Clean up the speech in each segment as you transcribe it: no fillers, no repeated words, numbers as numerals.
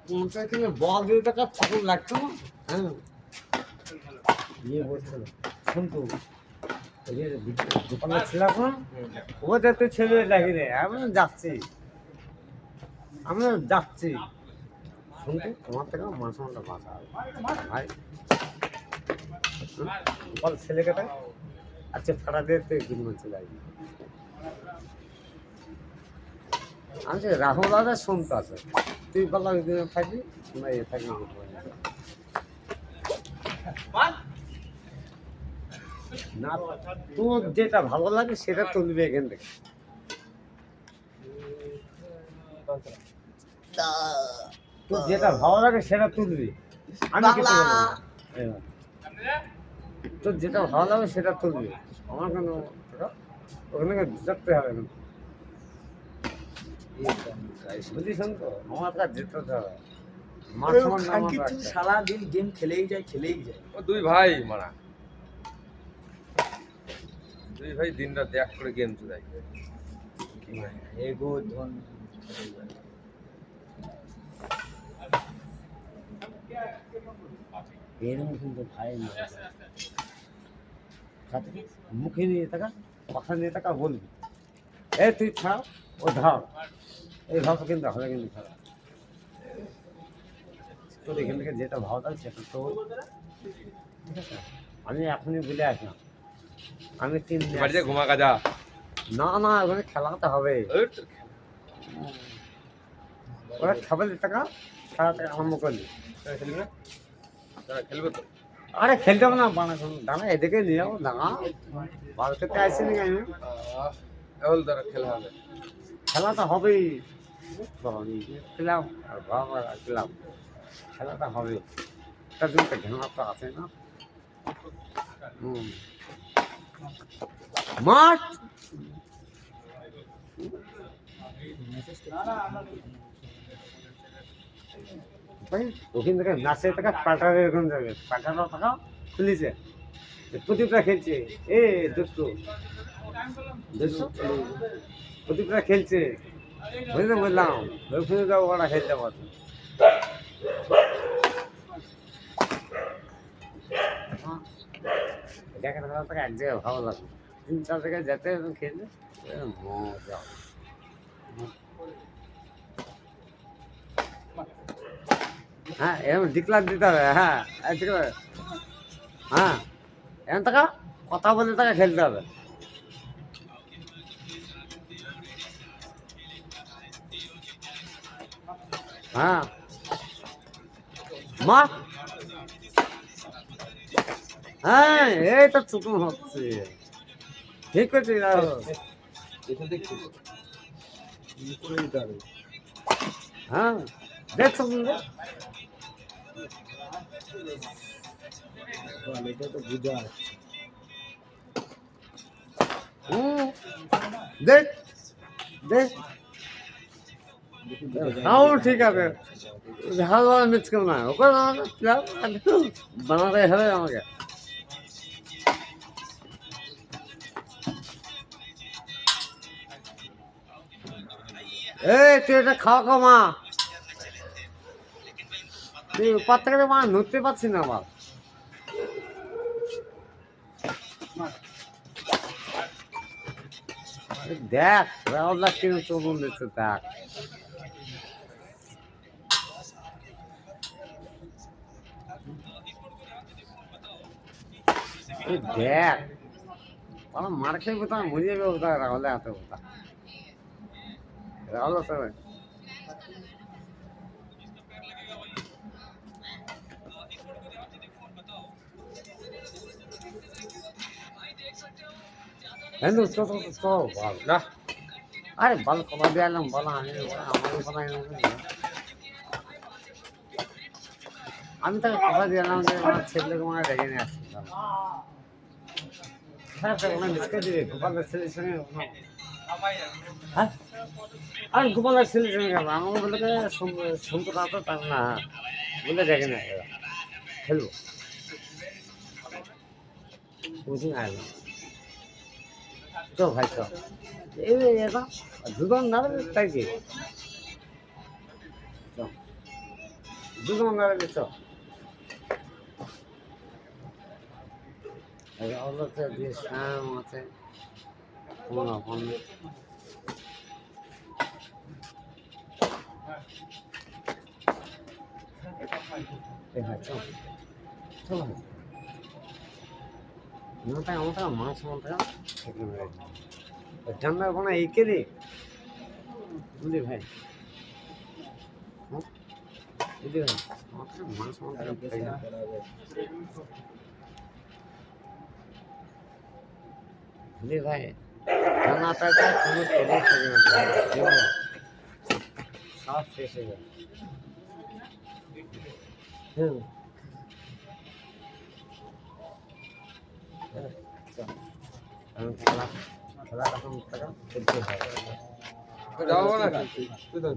মোটরসাইকেলে বল দিয়ে টাকা ঠাকুর লাগতো না। হ্যাঁ ইয়ে বলছিল শুনতো ওই যে দোকানে ছিলাম না ওদের তো ছেলে ডাকি রে আমরা যাচ্ছি শুনতো তোমার থেকে মাঝে মাঝে বাঁচা ভাই বল ছেলেকে তাই আচ্ছা ফাটা দিয়ে তো একদিন চলে আসবি আমি রাহুল দাদা শুনতে আছে তুই বললাম একদিনে থাকবি না এ থাকবি না তোর যেটা ভালো লাগে সেটা তুলবি এখান থেকে তোর যেটা ভালো লাগে সেটা তুলবি আমি কিছু বলবো না। তোর যেটা ভালো লাগে সেটা তুলবি আমার কেন ওখানে যেতে হবে না বুঝিস তো আমার কাছে যেতে হবে সারাদিন গেম খেলেই যায় ও দুই ভাই মারা দুই ভাই দিন রাত এক করে গেম চুরাই এগো ধন এরকম কিন্তু ভাই মুখে নিয়ে থাকা কথা নিয়ে থাকা বলবি এ তুই ছাড় ও ধর এইভাবে কিন্তু হবে কিন্তু খারাপ তোর এখান থেকে যেটা ভালো থাকে সেটা তো ঠিক আছে আমি এখনই বলে আসলাম আমি 3 বাড়িতে ঘুমা কাজা না না ওখানে খেলাতে হবে ওরা খাবার টাকা খেলাতে আরম্ভ করলি খেলবি না তারা খেলবে তো আরে খেলতে হবে না দাঁড়া এদিকে নিয়ে যাবো দাঁড়া বাল খেতে আসিনি আমি এখন তারা খেলা হবে খেলাটা হবেই খেলাম আর বাবা খেলাম খেলাটা হবে তার জন্য তো ঘেমা তো আছে না মাঠ ওখান থেকে নাচে টাকা পাল্টারে এরকম যাবে পাল্টানো টাকা খুলিছে প্রদীপরা খেলছে এ দুষ্টু প্রদীপরা খেলছে বুঝতে বললাম ওইখানে যাবো ওরা খেলতে পারতো দেখার খেলা থেকে এক জায়গায় ভালো লাগবে 3-4 জায়গায় যেতে খেলতে মজা হ্যাঁ এরকম ডিক্লার দিতে হবে হ্যাঁ হ্যাঁ এরকম টাকা কথা বলে টাকা খেলতে হবে হ্যাঁ মা হ্যাঁ এই তো চুকুন হচ্ছে ঠিক আছে হ্যাঁ দেখছো এটা তো বুঝা দেখ দেখ তাও ঠিক আছে ঝাল বাড়া মিস করো না ওকে বানাতে হবে আমাকে এই তুই এটা খাওয়া মা তুই উপর থেকে মা নড়তে পারছি না আবার দেখ রাওলা কিনে চলুন দিচ্ছে দেখ দেখ মার খেয়ে কোথাও মরে যাবে কোথায় রাহুলে হাতে কোথা রাহুল স্যার না আরে বল কমা দিয়ে এলাম বলা আমি তাকে কথা দিয়ে এলাম যে আমার ছেলেকে মানে ডেকে নিয়ে আসছি দিবে গোপালের ছেলের সঙ্গে হ্যাঁ আর গোপালের ছেলের সঙ্গে গেল আমাকে বলে শুনতে পারতো তার না বলে ডেকে নিয়ে খেলবো বুঝি না তো ভাই তো এই দুজন না তাই কি দুজন মেরে দিচ্ছ অল্পতে দিয়ে শ্যাম আছে কোনো কোনো চলো চলো আমাদের মাছ মাথা ঠান্ডা কোনো এই কে রে বুঝলি ভাই বুঝলি ভাই আমাদের মাছ মাথা বুঝলি ভাই খানাটাটা কোনো তেলে থাকে না সব শেষ হয়ে যাবে হুম খেলা খেলা তখন টাকা খেলতে হয় যাবো না তুই তো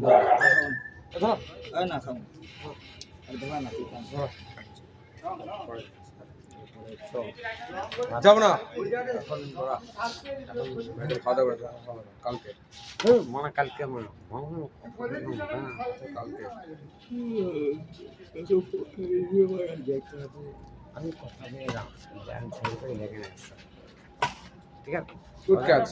না খাও আর ধরা না তুই যাবো না খাওয়া দাওয়া করে কালকে মানে কালকে মানে কালকে আমি কথা দিয়ে ছেড়ে করে লেগে নিচ্ছি ঠিক আছে গুড কাজ